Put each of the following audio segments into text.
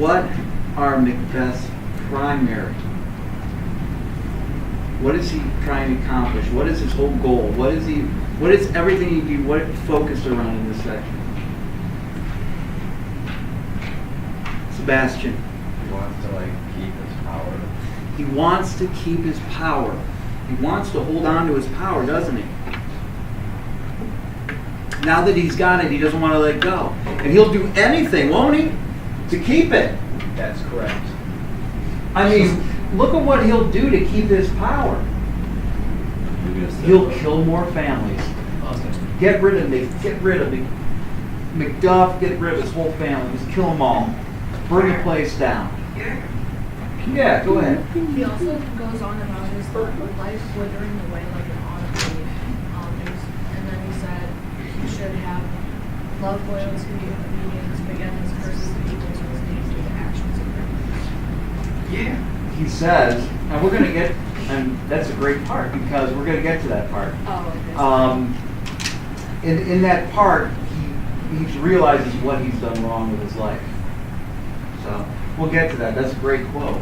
What are Macbeth's primary? What is he trying to accomplish? What is his whole goal? What is everything he do? What is focused around in this section? Sebastian. He wants to keep his power. He wants to keep his power. He wants to hold on to his power, doesn't he? Now that he's got it, he doesn't want to let go. And he'll do anything, won't he, to keep it? That's correct. I mean, look at what he'll do to keep his power. He'll kill more families. Get rid of Macduff, get rid of his whole family. Just kill them all. Burn the place down. Yeah, go ahead. He also goes on about his life withering away like an autumn leaf. And then he said he should have love boils can be obedience, begins curses the people to his knees through the actions of greatness. Yeah. He says, and we're going to get, and that's a great part because we're going to get to that part. Oh, okay. In that part, he realizes what he's done wrong with his life. So we'll get to that. That's a great quote.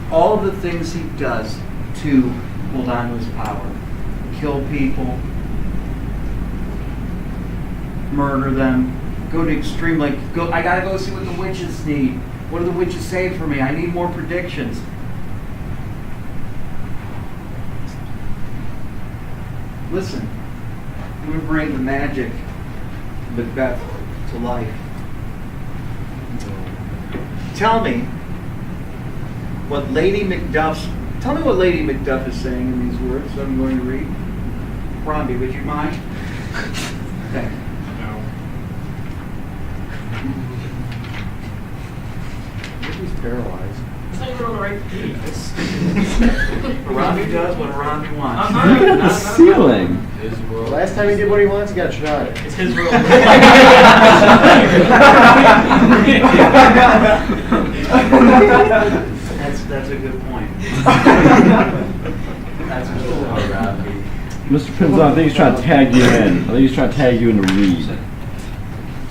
All of the things he does to hold on to his power, kill people, murder them, go to extreme, I gotta go see what the witches need. What do the witches say for me? I need more predictions. Listen, I'm going to bring the magic of Macbeth to life. Tell me what Lady Macduff is saying in these words that I'm going to read. Robbie, would you mind? Okay. No. He's paralyzed. It's not even on the right page. Robbie does what Robbie wants. Look at the ceiling. His world. Last time he did what he wants, he got shot. It's his rule. That's a good point. That's cool. Robbie. Mr. Pinzon, I think he's trying to tag you in. I think he's trying to tag you in to read.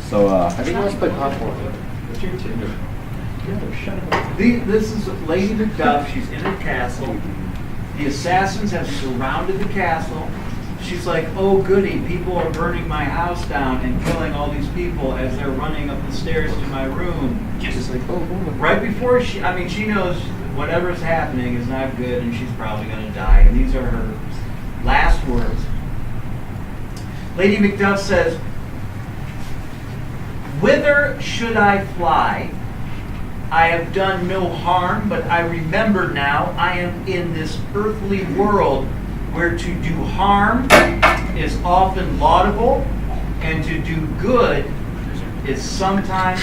So, I think he wants to play popcorn. What's your Tinder? This is Lady Macduff. She's in a castle. The assassins have surrounded the castle. She's like, oh goody, people are burning my house down and killing all these people as they're running up the stairs to my room. Just like, oh, right before she knows whatever's happening is not good and she's probably going to die. And these are her last words. Lady Macduff says, whither should I fly? I have done no harm, but I remember now I am in this earthly world where to do harm is often laudable and to do good is sometimes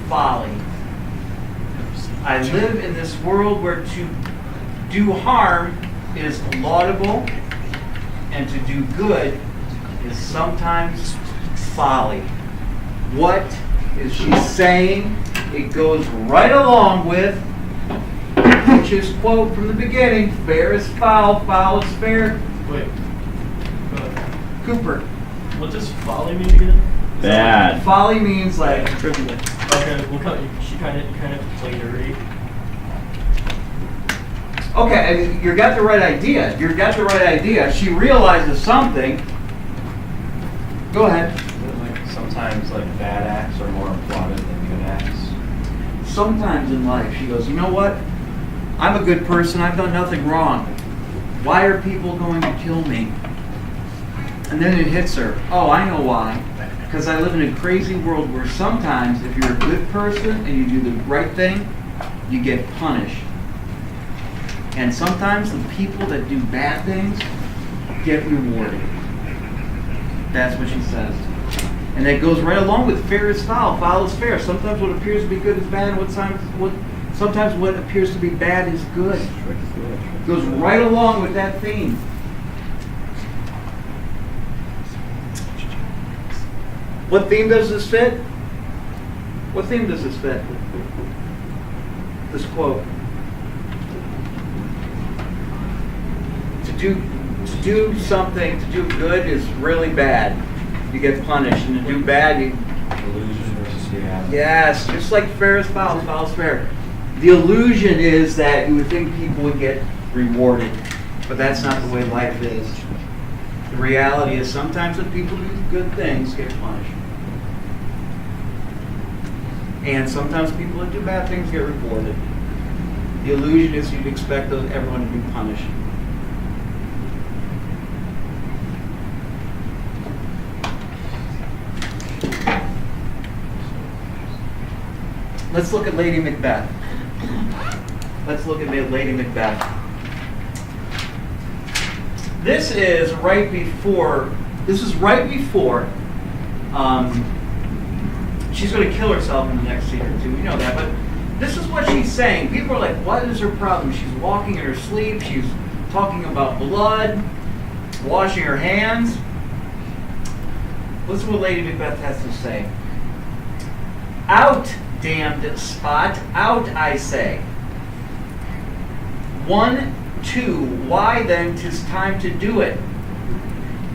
folly. I live in this world where to do harm is laudable and to do good is sometimes folly. What is she saying? It goes right along with Hitch's quote from the beginning, fair is foul, foul is fair. Wait. Cooper. What does folly mean again? bad. Folly means like Trivial. Okay, she kind of played her read. okay, and you got the right idea. You got the right idea. She realizes something. Go ahead. Sometimes bad acts are more applauded than good acts. Sometimes in life, she goes, you know what? I'm a good person. I've done nothing wrong. Why are people going to kill me? And then it hits her. Oh, I know why. Because I live in a crazy world where sometimes if you're a good person and you do the right thing, you get punished. And sometimes the people that do bad things get rewarded. That's what she says. And that goes right along with fair is foul, foul is fair. Sometimes what appears to be good is bad, and sometimes what appears to be bad is good. It goes right along with that theme. What theme does this fit? What theme does this fit? This quote. To do something, to do good is really bad. You get punished, and to do bad, you... Illusion versus Yeah. Yes, just like fair is foul, foul is fair. The illusion is that you would think people would get rewarded, but that's not the way life is. The reality is sometimes when people do good things, get punished. And sometimes people that do bad things get rewarded. The illusion is you'd expect everyone to be punished. Let's look at Lady Macbeth. Let's look at Lady Macbeth. This is right before she's going to kill herself in the next scene or two. We know that, but this is what she's saying. People are like, what is her problem? She's walking in her sleep. She's talking about blood, washing her hands. Listen to what Lady Macbeth has to say. Out, damned spot, out, I say. 1, 2, why then 'tis time to do it?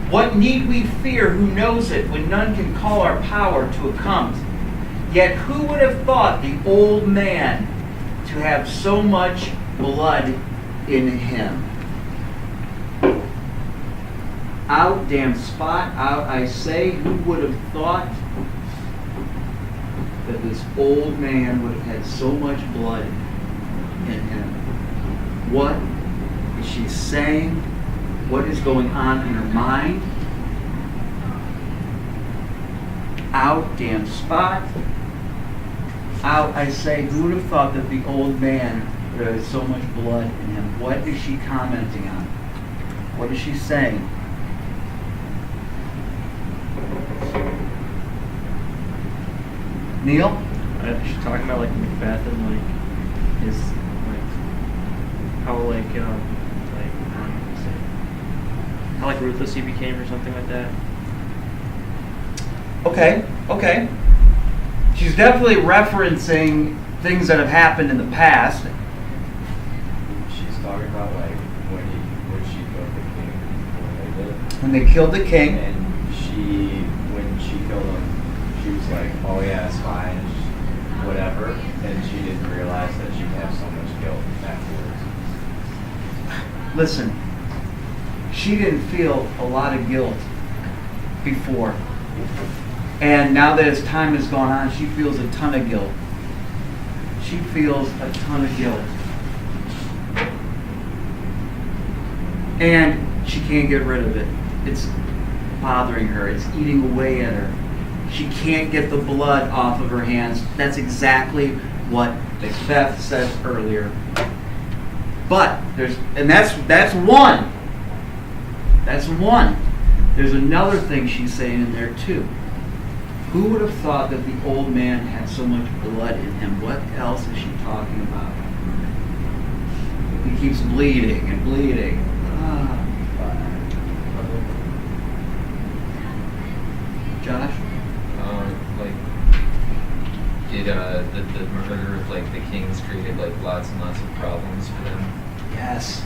What need we fear, who knows it, when none can call our power to account? Yet who would have thought the old man to have so much blood in him? Out, damned spot, out, I say, who would have thought that this old man would have had so much blood in him? What is she saying? What is going on in her mind? Out, damned spot. Out, I say, who would have thought that the old man would have had so much blood in him? What is she commenting on? What is she saying? Neil? She's talking about like Macbeth and like his like how like how do you say, how like ruthless he became or something like that. Okay. She's definitely referencing things that have happened in the past. She's talking about like when she killed the king when they did. When they killed the king. And when she killed him, she was like, oh yeah, it's fine, whatever. And she didn't realize that she'd have so much guilt afterwards. Listen, she didn't feel a lot of guilt before. And now that as time has gone on, she feels a ton of guilt. She feels a ton of guilt. And she can't get rid of it. It's bothering her. It's eating away at her. She can't get the blood off of her hands. That's exactly what Macbeth said earlier. But that's one. That's one. There's another thing she's saying in there too. Who would have thought that the old man had so much blood in him? What else is she talking about? He keeps bleeding and bleeding. Josh? Did the murder of like the kings created like lots and lots of problems for them? Yes.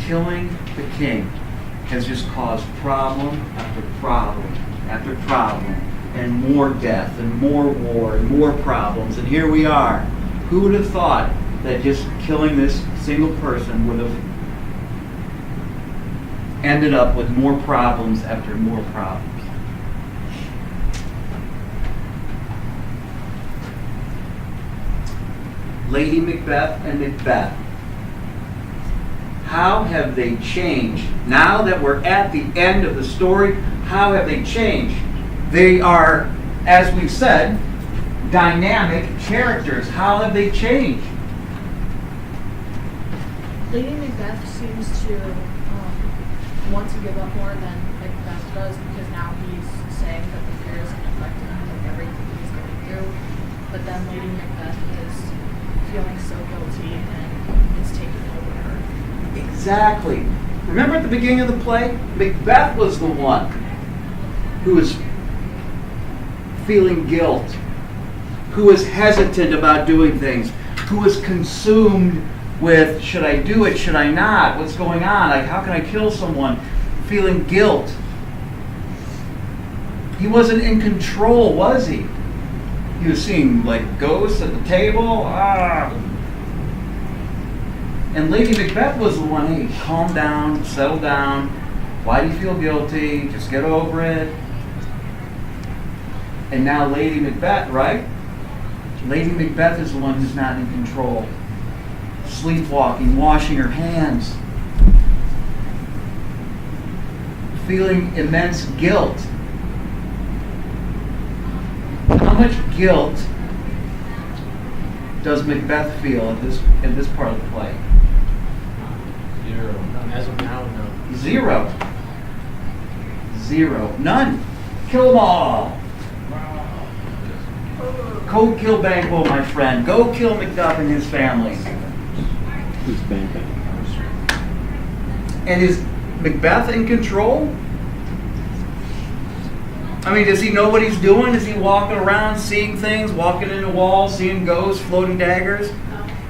Killing the king has just caused problem after problem after problem, and more death and more war and more problems. And here we are. Who would have thought that just killing this single person would have ended up with more problems after more problems? Lady Macbeth and Macbeth. How have they changed? Now that we're at the end of the story, how have they changed? They are, as we've said, dynamic characters. How have they changed? Lady Macbeth seems to want to give up more than Macbeth does, because now he's saying that the fear isn't affecting him with everything he's going through. But then Lady Macbeth is feeling so guilty and it's taking over her. Exactly. Remember at the beginning of the play? Macbeth was the one who was feeling guilt, who was hesitant about doing things, who was consumed with, should I do it, should I not, what's going on, like how can I kill someone, feeling guilt. He wasn't in control, was he? He was seeing like ghosts at the table. Ah. And Lady Macbeth was the one, hey, calm down, settle down. Why do you feel guilty? Just get over it. And now Lady Macbeth, right? Lady Macbeth is the one who's not in control. Sleepwalking, washing her hands. Feeling immense guilt. How much guilt does Macbeth feel in this part of the play? 0. As of now, no. 0. 0. None. Kill them all. Go kill Banquo, my friend. Go kill Macduff and his family. Who's Banquo? And is Macbeth in control? I mean, does he know what he's doing? Is he walking around, seeing things, walking into walls, seeing ghosts, floating daggers?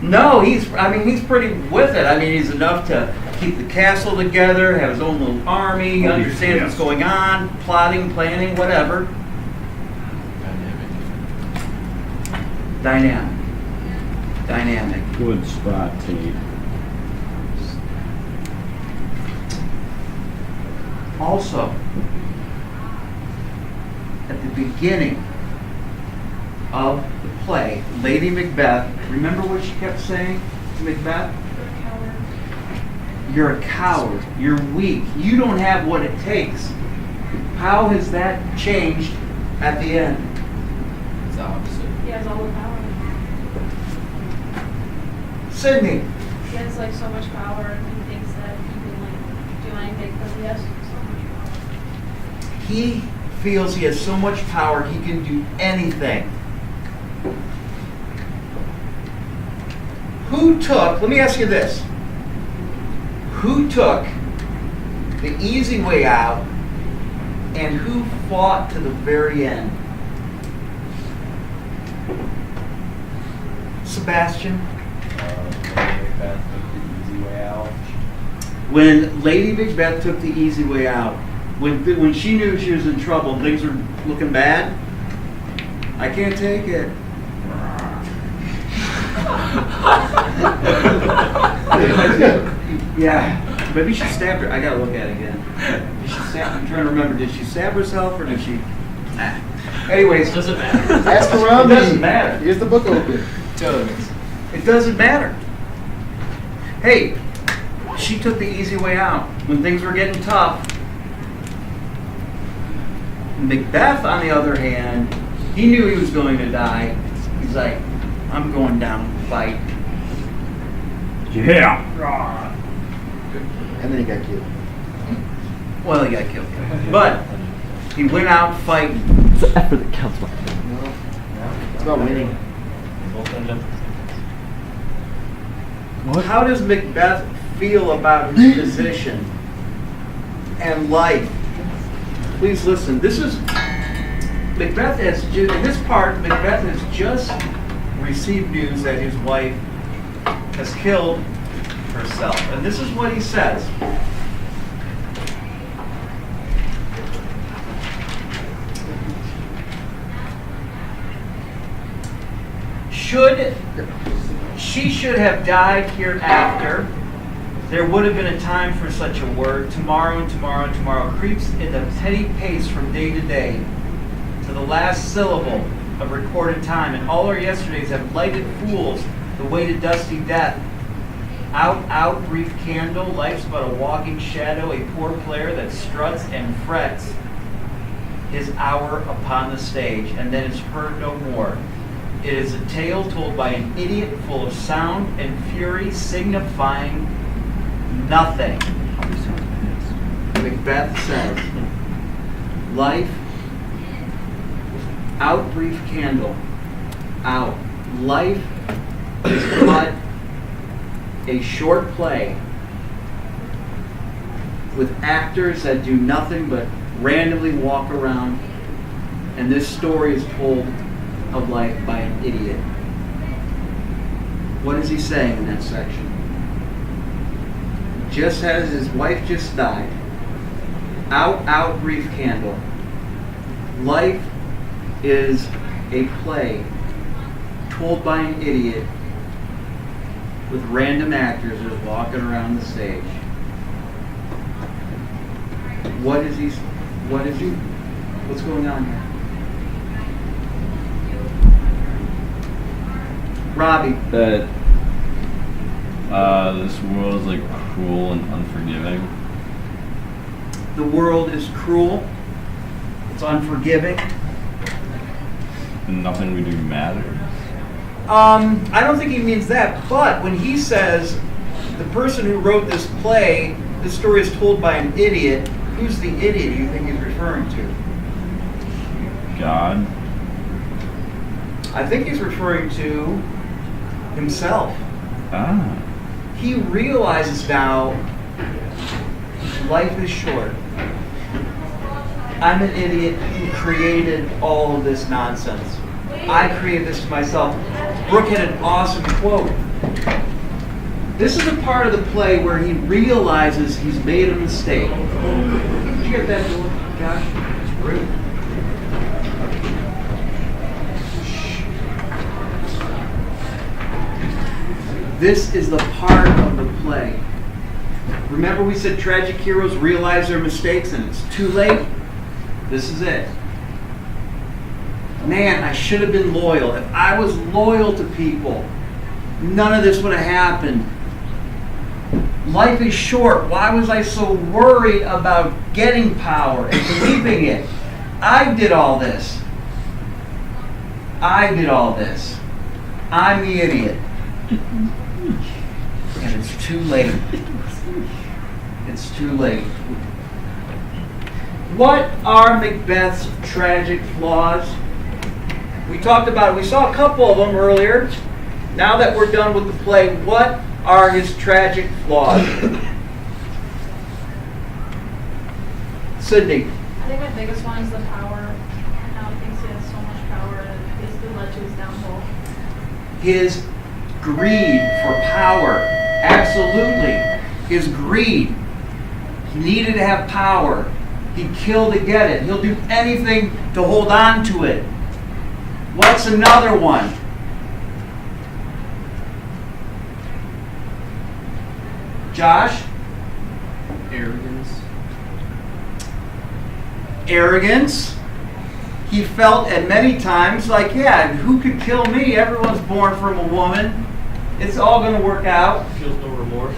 No, he's pretty with it. I mean, he's enough to keep the castle together, have his own little army, understand what's going on, plotting, planning, whatever. Dynamic. Good spot, Tate. Also, at the beginning of the play, Lady Macbeth, remember what she kept saying to Macbeth? You're a coward. You're weak. You don't have what it takes. How has that changed at the end? It's the opposite. He has all the power. Sydney. He has like so much power and he thinks that he can like do anything because he has so much power. He feels he has so much power he can do anything. Let me ask you this. Who took the easy way out and who fought to the very end? Sebastian? Macbeth took the easy way out. When Lady Macbeth took the easy way out, when she knew she was in trouble and things were looking bad, I can't take it. Yeah, maybe she stabbed her. I gotta look at it again. Did she stab? I'm trying to remember. Did she stab herself or did she? Anyways, Doesn't matter. Ask around It me. doesn't matter. Here's the book open. It doesn't matter. Hey, she took the easy way out when things were getting tough. Macbeth, on the other hand, he knew he was going to die. He's like, I'm going down to fight. Yeah. And then he got killed. Well, he got killed. But he went out fighting. It's the effort that counts, man. It's about winning. How does Macbeth feel about his position and life? Please listen. This is Macbeth has in this part. Macbeth has just received news that his wife has killed herself, and this is what he says. She should have died hereafter. There would have been a time for such a word. Tomorrow and tomorrow and tomorrow creeps in a petty pace from day to day, to the last syllable of recorded time, and all our yesterdays have lighted fools the way to dusty death. Out, out, brief candle, life's but a walking shadow, a poor player that struts and frets his hour upon the stage, and then is heard no more. It is a tale told by an idiot full of sound and fury, signifying nothing. Macbeth says, life, out, brief candle, out. Life is but a short play with actors that do nothing but randomly walk around, and this story is told of life by an idiot. What is he saying in that section? Just as his wife just died. Out, out, brief candle. Life is a play told by an idiot with random actors just walking around the stage. What's going on here? Robbie. That this world is like cruel and unforgiving. The world is cruel. It's unforgiving. And nothing we do matters. I don't think he means that, but when he says the person who wrote this play, this story is told by an idiot, who's the idiot you think he's referring to? God. I think he's referring to himself. Ah. He realizes now life is short. I'm an idiot who created all of this nonsense. I created this myself. Brooke had an awesome quote. This is a part of the play where he realizes he's made a mistake. Did you get that, Josh? It's rude. This is the part of the play. Remember we said tragic heroes realize their mistakes and it's too late? This is it. Man, I should have been loyal. If I was loyal to people, none of this would have happened. Life is short. Why was I so worried about getting power and keeping it? I did all this. I'm the idiot. And it's too late. It's too late. What are Macbeth's tragic flaws? We talked about it. We saw a couple of them earlier. Now that we're done with the play, what are his tragic flaws? Sydney. I think my biggest one is the power. Now he thinks he has so much power and it basically led to his downfall. His greed for power. Absolutely. His greed. He needed to have power. He'd kill to get it. He'll do anything to hold on to it. What's another one? Josh? Arrogance. Arrogance. He felt at many times like, yeah, who could kill me? Everyone's born from a woman. It's all going to work out. Feels no remorse.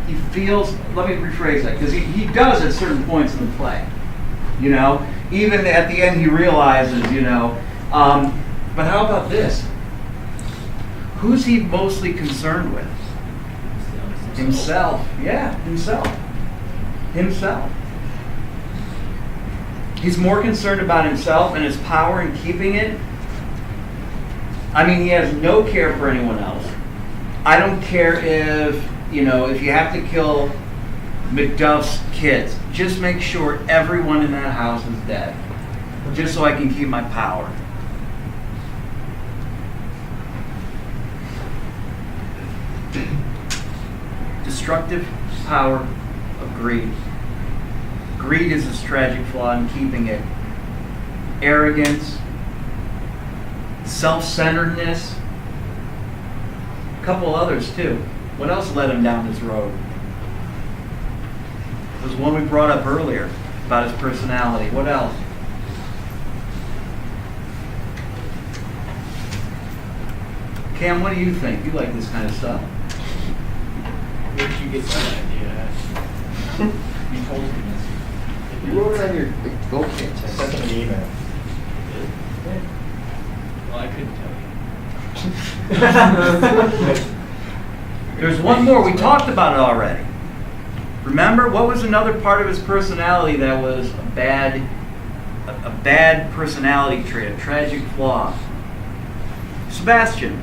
He feels, let me rephrase that, because he does at certain points in the play. You know, even at the end he realizes, you know. But how about this? Who's he mostly concerned with? Himself. Yeah, himself. Himself. He's more concerned about himself and his power and keeping it. I mean, he has no care for anyone else. I don't care if, you know, if you have to kill Macduff's kids, just make sure everyone in that house is dead. Just so I can keep my power. Destructive power of greed. Greed is his tragic flaw in keeping it. Arrogance. Self-centeredness. A couple others too. What else led him down this road? It was one we brought up earlier about his personality. What else? Cam, what do you think? You like this kind of stuff. Where did you get that idea? You told me this. You wrote it on your go kit. I sent him an email. Well, I couldn't tell you. There's one more. We talked about it already. Remember, what was another part of his personality that was a bad personality trait, a tragic flaw? Sebastian.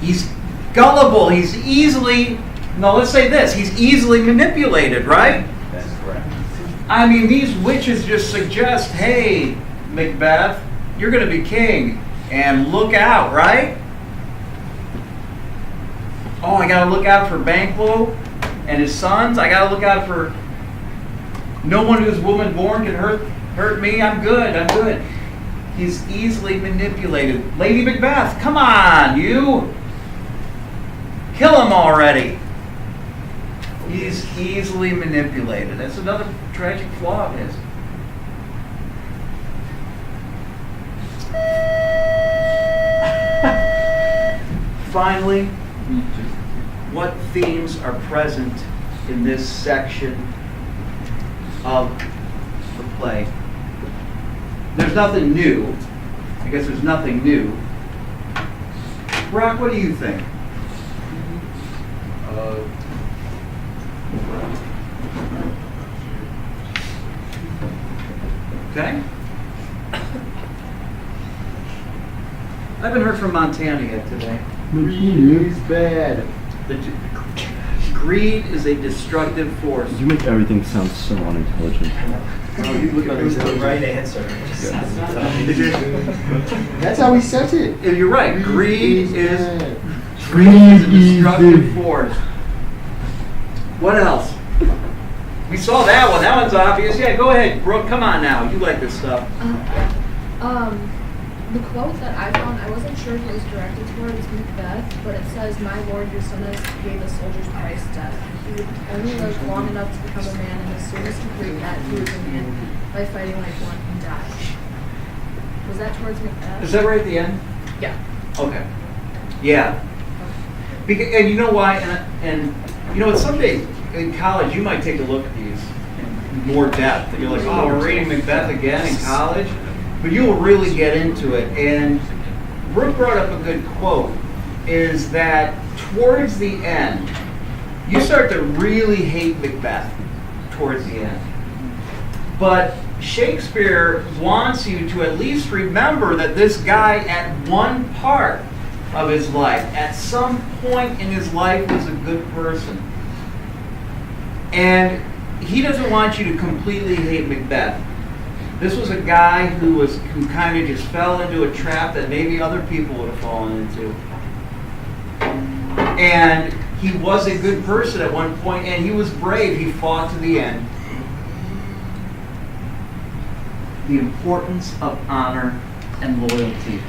He's gullible. He's easily, no, let's say this, he's easily manipulated, right? That's correct. I mean, these witches just suggest, hey, Macbeth, you're going to be king, and look out, right? Oh, I got to look out for Banquo and his sons. I got to look out for No one who is woman born can hurt me. I'm good. I'm good. He's easily manipulated. Lady Macbeth, come on, you. Kill him already. He's easily manipulated. That's another tragic flaw of his. Finally, what themes are present in this section of the play? There's nothing new. I guess there's nothing new. Brock, what do you think? Okay. I haven't heard from Montana yet today. He's bad. Greed is a destructive force. You make everything sound so unintelligent. You look at It was the right answer. That's how he says it. You're right. Greed is bad. a destructive force. What else? We saw that one. That one's obvious. Yeah, go ahead, Brooke. Come on now. You like this stuff. The quote that I found, I wasn't sure if it was directed towards Macbeth, but it says, "My lord, your son has paid the soldier's price death. He would only live long enough to become a man, and as soon as he proved that, he was a man by fighting like one and died." Was that towards Macbeth? Is that right at the end? Yeah. Okay. Yeah. Because, and you know why? And you know, someday in college you might take a look at these in more depth. And you're like, oh, we're reading Macbeth again in college? But you will really get into it. And Brooke brought up a good quote, is that towards the end, you start to really hate Macbeth towards the end. But Shakespeare wants you to at least remember that this guy at one part of his life, at some point in his life, was a good person. And he doesn't want you to completely hate Macbeth. This was a guy who kind of just fell into a trap that maybe other people would have fallen into. And he was a good person at one point, and he was brave. He fought to the end. The importance of honor and loyalty.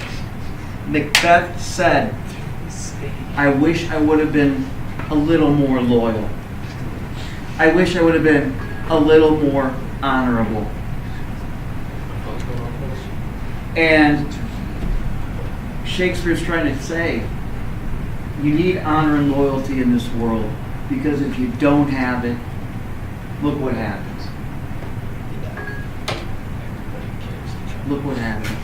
Macbeth said, I wish I would have been a little more loyal. I wish I would have been a little more honorable. And Shakespeare's trying to say, you need honor and loyalty in this world, because if you don't have it, look what happens. Look what happens.